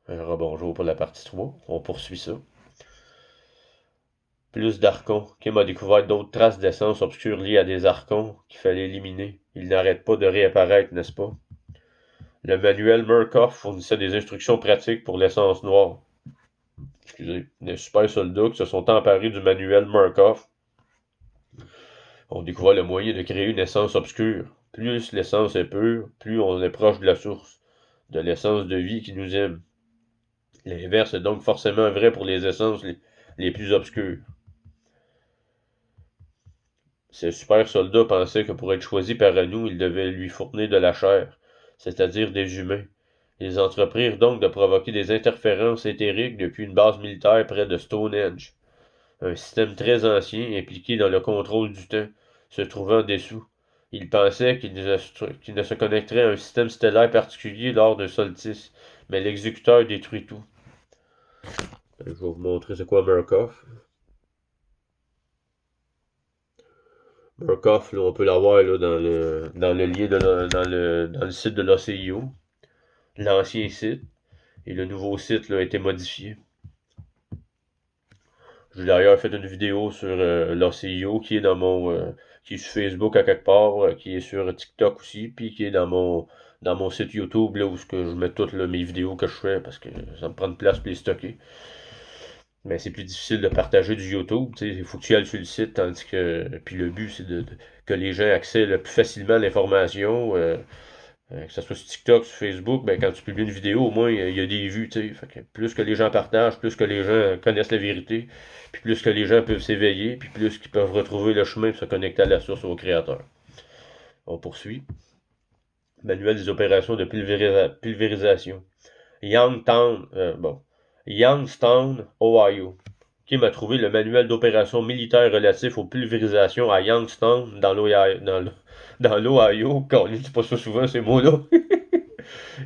Rebonjour pour la partie 3. On poursuit ça. Plus d'archons. Kim a découvert d'autres traces d'essence obscures liées à des archons qu'il fallait éliminer. Ils n'arrêtent pas de réapparaître, n'est-ce pas? Le manuel Murkoff fournissait des instructions pratiques pour l'essence noire. Excusez. Les super soldats qui se sont emparés du manuel Murkoff ont découvert le moyen de créer une essence obscure. Plus l'essence est pure, plus on est proche de la source, de l'essence de vie qui nous aime. L'inverse est donc forcément vrai pour les essences les plus obscures. Ces super soldats pensaient que pour être choisis par nous, ils devaient lui fournir de la chair, c'est-à-dire des humains. Ils entreprirent donc de provoquer des interférences éthériques depuis une base militaire près de Stonehenge, un système très ancien impliqué dans le contrôle du temps, se trouvant dessous. Ils pensaient qu'ils ne se connecteraient à un système stellaire particulier lors d'un solstice, mais l'exécuteur détruit tout. Je vais vous montrer c'est quoi Murkoff. Murkoff, là, on peut l'avoir là, dans le lien dans le site de l'OCIO, l'ancien site, et le nouveau site là, a été modifié. J'ai d'ailleurs fait une vidéo sur l'OCIO qui est qui est sur Facebook à quelque part, qui est sur TikTok aussi, puis qui est dans mon site YouTube là où je mets toutes là, mes vidéos que je fais parce que ça me prend de place pour les stocker. Mais c'est plus difficile de partager du YouTube, il faut que tu ailles sur le site, tandis que puis le but c'est que les gens accèdent le plus facilement à l'information, que ce soit sur TikTok, sur Facebook, ben quand tu publies une vidéo, au moins il y a des vues, tu sais. Fait que plus que les gens partagent, plus que les gens connaissent la vérité, puis plus que les gens peuvent s'éveiller, puis plus qu'ils peuvent retrouver le chemin pour se connecter à la source au créateur. On poursuit. Manuel des opérations de pulvérisation. Youngstown, Ohio. Kim a trouvé le manuel d'opération militaire relatif aux pulvérisations à Youngstown, dans l'Ohio. Quand on ne dit pas ça souvent, ces mots-là.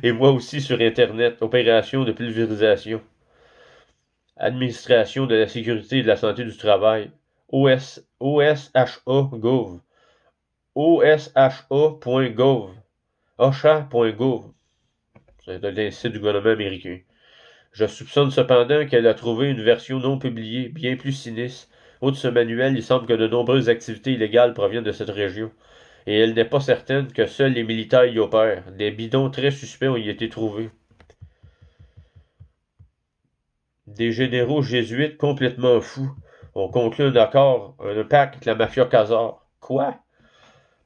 Et moi aussi sur Internet. Opération de pulvérisation. Administration de la sécurité et de la santé du travail. OSHA.gov. OSHA.gov. OSHA.gov. C'est un site du gouvernement américain. Je soupçonne cependant qu'elle a trouvé une version non publiée, bien plus sinistre. Outre ce manuel, il semble que de nombreuses activités illégales proviennent de cette région. Et elle n'est pas certaine que seuls les militaires y opèrent. Des bidons très suspects ont y été trouvés. Des généraux jésuites complètement fous ont conclu un accord, un pacte avec la mafia Khazar. Quoi?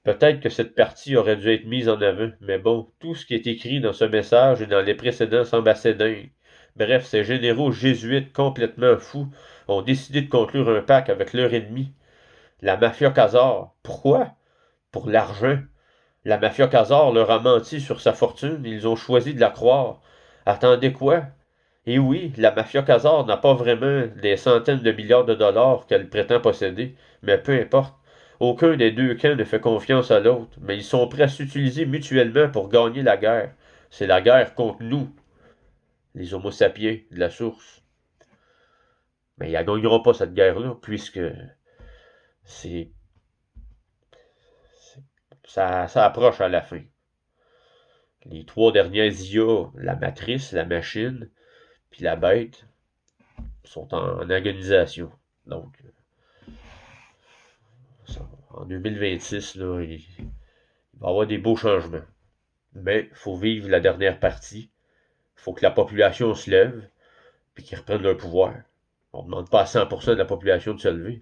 Peut-être que cette partie aurait dû être mise en avant, mais bon, tout ce qui est écrit dans ce message et dans les précédents semble assez dingue. Bref, ces généraux jésuites complètement fous ont décidé de conclure un pacte avec leur ennemi, la mafia Khazar. Pourquoi? Pour l'argent. La mafia Khazar leur a menti sur sa fortune, ils ont choisi de la croire. Attendez quoi? Et oui, la mafia Khazar n'a pas vraiment des centaines de milliards de dollars qu'elle prétend posséder, mais peu importe. Aucun des deux camps ne fait confiance à l'autre, mais ils sont prêts à s'utiliser mutuellement pour gagner la guerre. C'est la guerre contre nous, les Homo sapiens de la source. Mais ils ne gagneront pas cette guerre-là, puisque c'est, ça approche à la fin. Les trois dernières IA, la matrice, la machine, puis la bête, sont en agonisation. Donc, en 2026, là, il va y avoir des beaux changements. Mais il faut vivre la dernière partie. Il faut que la population se lève et qu'ils reprennent leur pouvoir. On ne demande pas à 100% de la population de se lever.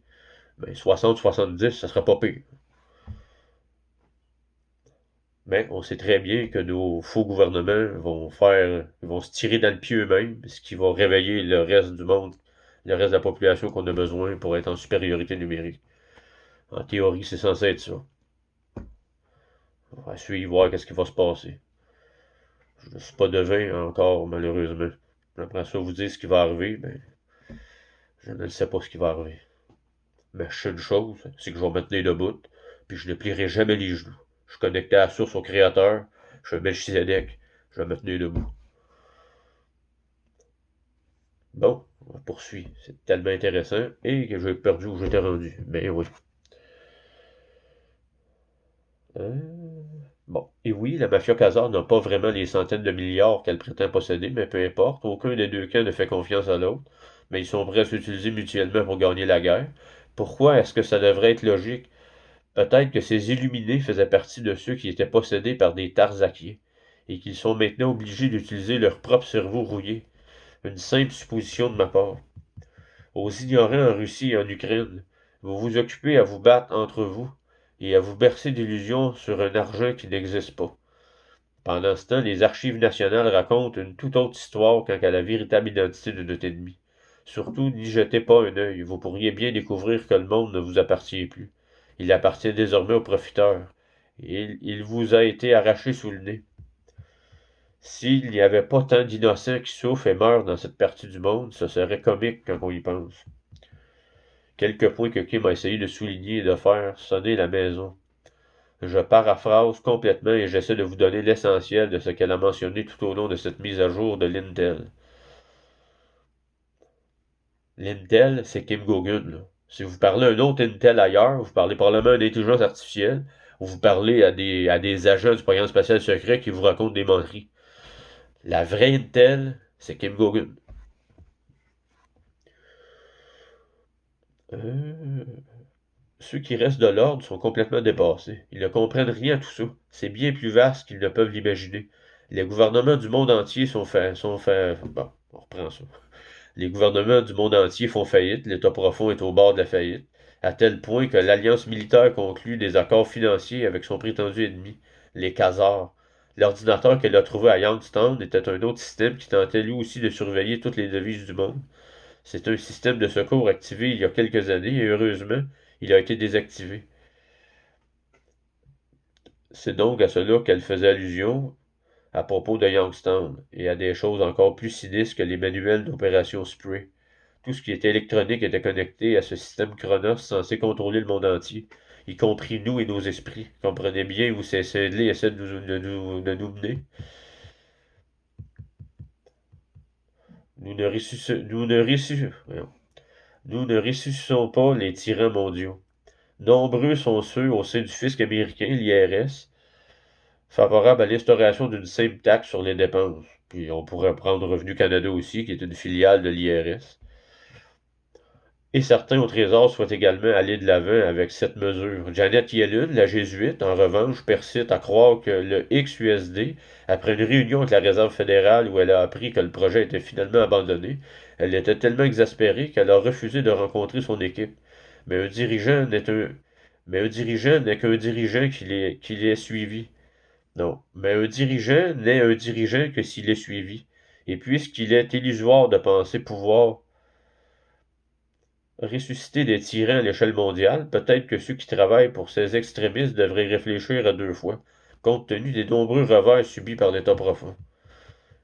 Mais 60-70, ça serait pas pire. Mais on sait très bien que nos faux gouvernements vont se tirer dans le pied eux-mêmes, ce qui va réveiller le reste du monde, le reste de la population qu'on a besoin pour être en supériorité numérique. En théorie, c'est censé être ça. On va suivre, voir qu'est-ce qui va se passer. Je ne suis pas devin encore, malheureusement. J'aimerais ça vous dire ce qui va arriver, mais je ne sais pas ce qui va arriver. Mais je sais une chose, c'est que je vais me tenir debout, puis je ne plierai jamais les genoux. Je suis connecté à la source au Créateur, je suis un Melchizedek, je vais me tenir debout. Bon, on poursuit. C'est tellement intéressant, et que j'ai perdu où j'étais rendu. Mais oui. Bon, et oui, la mafia Khazar n'a pas vraiment les centaines de milliards qu'elle prétend posséder, mais peu importe, aucun des deux camps ne fait confiance à l'autre, mais ils sont prêts à s'utiliser mutuellement pour gagner la guerre. Pourquoi est-ce que ça devrait être logique? Peut-être que ces illuminés faisaient partie de ceux qui étaient possédés par des Tarzakiens, et qu'ils sont maintenant obligés d'utiliser leur propre cerveau rouillé. Une simple supposition de ma part. Aux ignorants en Russie et en Ukraine, vous vous occupez à vous battre entre vous et à vous bercer d'illusions sur un argent qui n'existe pas. Pendant ce temps, les archives nationales racontent une toute autre histoire quant à la véritable identité de notre ennemi. Surtout, n'y jetez pas un œil, vous pourriez bien découvrir que le monde ne vous appartient plus. Il appartient désormais aux profiteurs. Et il vous a été arraché sous le nez. S'il n'y avait pas tant d'innocents qui souffrent et meurent dans cette partie du monde, ce serait comique quand on y pense. Quelques points que Kim a essayé de souligner et de faire sonner la maison. Je paraphrase complètement et j'essaie de vous donner l'essentiel de ce qu'elle a mentionné tout au long de cette mise à jour de l'Intel. L'Intel, c'est Kim Gogun, là. Si vous parlez un autre Intel ailleurs, vous parlez probablement d'intelligence artificielle, ou vous parlez à des agents du programme spatial secret qui vous racontent des menteries. La vraie Intel, c'est Kim Gogun. Euh, Ceux qui restent de l'ordre sont complètement dépassés. Ils ne comprennent rien à tout ça. C'est bien plus vaste qu'ils ne peuvent l'imaginer. Les gouvernements du monde entier Bon, on reprend ça. Les gouvernements du monde entier font faillite, l'État profond est au bord de la faillite, à tel point que l'alliance militaire conclut des accords financiers avec son prétendu ennemi, les Khazars. L'ordinateur qu'elle a trouvé à Youngstown était un autre système qui tentait lui aussi de surveiller toutes les devises du monde. C'est un système de secours activé il y a quelques années et heureusement, il a été désactivé. C'est donc à cela qu'elle faisait allusion à propos de Youngstown et à des choses encore plus sinistres que les manuels d'opération Spray. Tout ce qui était électronique était connecté à ce système Chronos censé contrôler le monde entier, y compris nous et nos esprits. Comprenez bien où ces scellés essaient de nous mener. Nous ne, ressusc- nous, ne ressusc- voyons. Nous ne ressuscitons pas les tyrans mondiaux. Nombreux sont ceux au sein du fisc américain, l'IRS, favorables à l'instauration d'une simple taxe sur les dépenses. Puis on pourrait prendre Revenu Canada aussi, qui est une filiale de l'IRS. Et certains au Trésor souhaitent également aller de l'avant avec cette mesure. Janet Yellen, la jésuite, en revanche, persiste à croire que le XUSD, après une réunion avec la Réserve fédérale où elle a appris que le projet était finalement abandonné, elle était tellement exaspérée qu'elle a refusé de rencontrer son équipe. Mais un dirigeant n'est un... Mais un dirigeant n'est qu'un dirigeant qui l'est suivi. Non, mais un dirigeant n'est un dirigeant que s'il est suivi. Et puisqu'il est illusoire de penser pouvoir ressusciter des tyrans à l'échelle mondiale, peut-être que ceux qui travaillent pour ces extrémistes devraient réfléchir à deux fois, compte tenu des nombreux revers subis par l'État profond.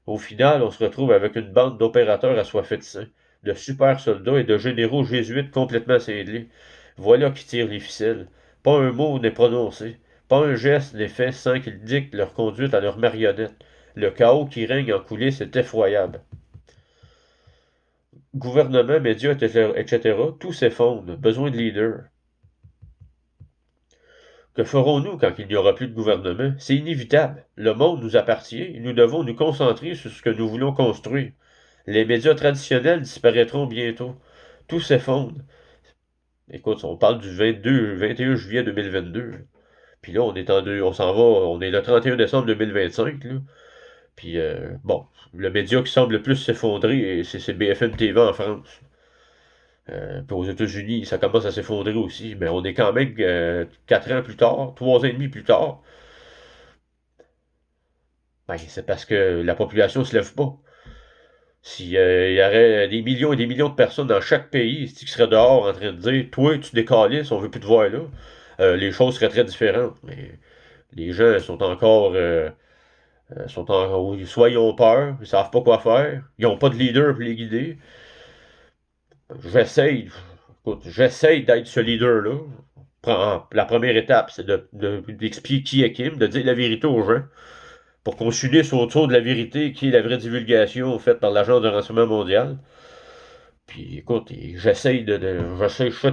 Au final, on se retrouve avec une bande d'opérateurs assoiffés de sang, de super soldats et de généraux jésuites complètement cinglés. Voilà qui tirent les ficelles. Pas un mot n'est prononcé, pas un geste n'est fait sans qu'ils dictent leur conduite à leurs marionnettes. Le chaos qui règne en coulisses est effroyable. Gouvernement, médias, etc., tout s'effondre. Besoin de leaders. Que ferons-nous quand il n'y aura plus de gouvernement? C'est inévitable. Le monde nous appartient et nous devons nous concentrer sur ce que nous voulons construire. Les médias traditionnels disparaîtront bientôt. Tout s'effondre. Écoute, on parle du 21 juillet 2022. Puis là, on s'en va, on est le 31 décembre 2025, là. Puis, bon, le média qui semble le plus s'effondrer, c'est BFM TV en France. Puis aux États-Unis, ça commence à s'effondrer aussi. Mais on est quand même 4 ans plus tard, 3 ans et demi plus tard. Ben, c'est parce que la population ne se lève pas. S'il y aurait des millions et des millions de personnes dans chaque pays qui seraient dehors en train de dire toi, tu décalisses, on veut plus te voir là, les choses seraient très différentes. Mais les gens soit ils ont peur, ils savent pas quoi faire, ils n'ont pas de leader pour les guider. J'essaye, écoute, j'essaye d'être ce leader-là. La première étape, c'est d'expliquer qui est Kim, de dire la vérité aux gens, pour qu'on s'unisse autour de la vérité qui est la vraie divulgation faite par l'Agence de renseignement mondial. Puis écoute, je fais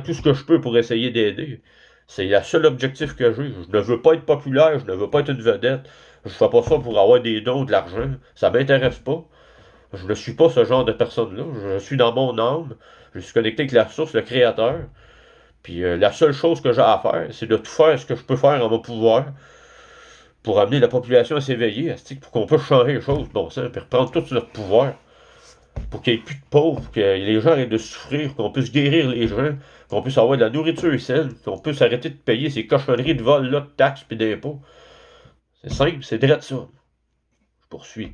tout ce que je peux pour essayer d'aider. C'est le seul objectif que j'ai. Je ne veux pas être populaire, je ne veux pas être une vedette. Je fais pas ça pour avoir des dons, de l'argent. Ça m'intéresse pas. Je ne suis pas ce genre de personne-là. Je suis dans mon âme. Je suis connecté avec la source, le créateur. Puis la seule chose que j'ai à faire, c'est de tout faire ce que je peux faire en mon pouvoir pour amener la population à s'éveiller, pour qu'on puisse changer les choses, bon sang, puis reprendre tout notre pouvoir, pour qu'il n'y ait plus de pauvres, pour que les gens arrêtent de souffrir, qu'on puisse guérir les gens, qu'on puisse avoir de la nourriture saine, qu'on puisse arrêter de payer ces cochonneries de vol-là, de taxes et d'impôts. C'est simple, c'est direct ça. Je poursuis.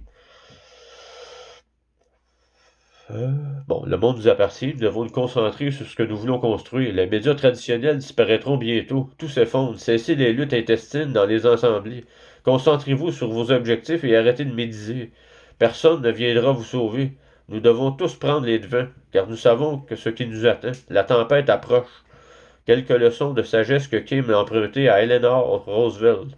Bon, le monde nous appartient, nous devons nous concentrer sur ce que nous voulons construire. Les médias traditionnels disparaîtront bientôt. Tout s'effondre. Cessez les luttes intestines dans les assemblées. Concentrez-vous sur vos objectifs et arrêtez de médiser. Personne ne viendra vous sauver. Nous devons tous prendre les devants, car nous savons que ce qui nous attend, la tempête approche. Quelques leçons de sagesse que Kim a empruntées à Eleanor Roosevelt.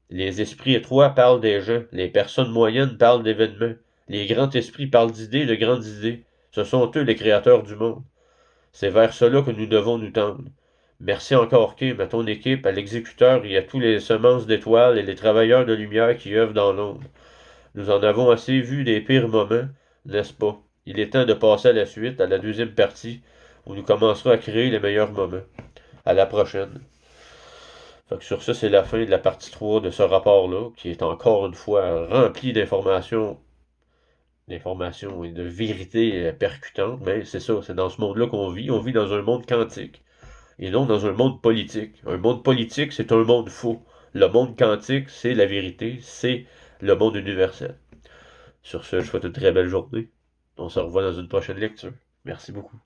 Les esprits étroits parlent des gens, les personnes moyennes parlent d'événements. Les grands esprits parlent d'idées de grandes idées. Ce sont eux les créateurs du monde. C'est vers cela que nous devons nous tendre. Merci encore, Kim, à ton équipe, à l'exécuteur et à tous les semences d'étoiles et les travailleurs de lumière qui œuvrent dans l'ombre. Nous en avons assez vu des pires moments, n'est-ce pas? Il est temps de passer à la suite, à la deuxième partie, où nous commencerons à créer les meilleurs moments. À la prochaine. Fait que sur ça, c'est la fin de la partie 3 de ce rapport-là, qui est encore une fois rempli d'informations et de vérités percutantes, mais c'est ça, c'est dans ce monde-là qu'on vit. On vit dans un monde quantique et non dans un monde politique. Un monde politique, c'est un monde faux. Le monde quantique, c'est la vérité, c'est le monde universel. Sur ce, je vous souhaite une très belle journée. On se revoit dans une prochaine lecture. Merci beaucoup.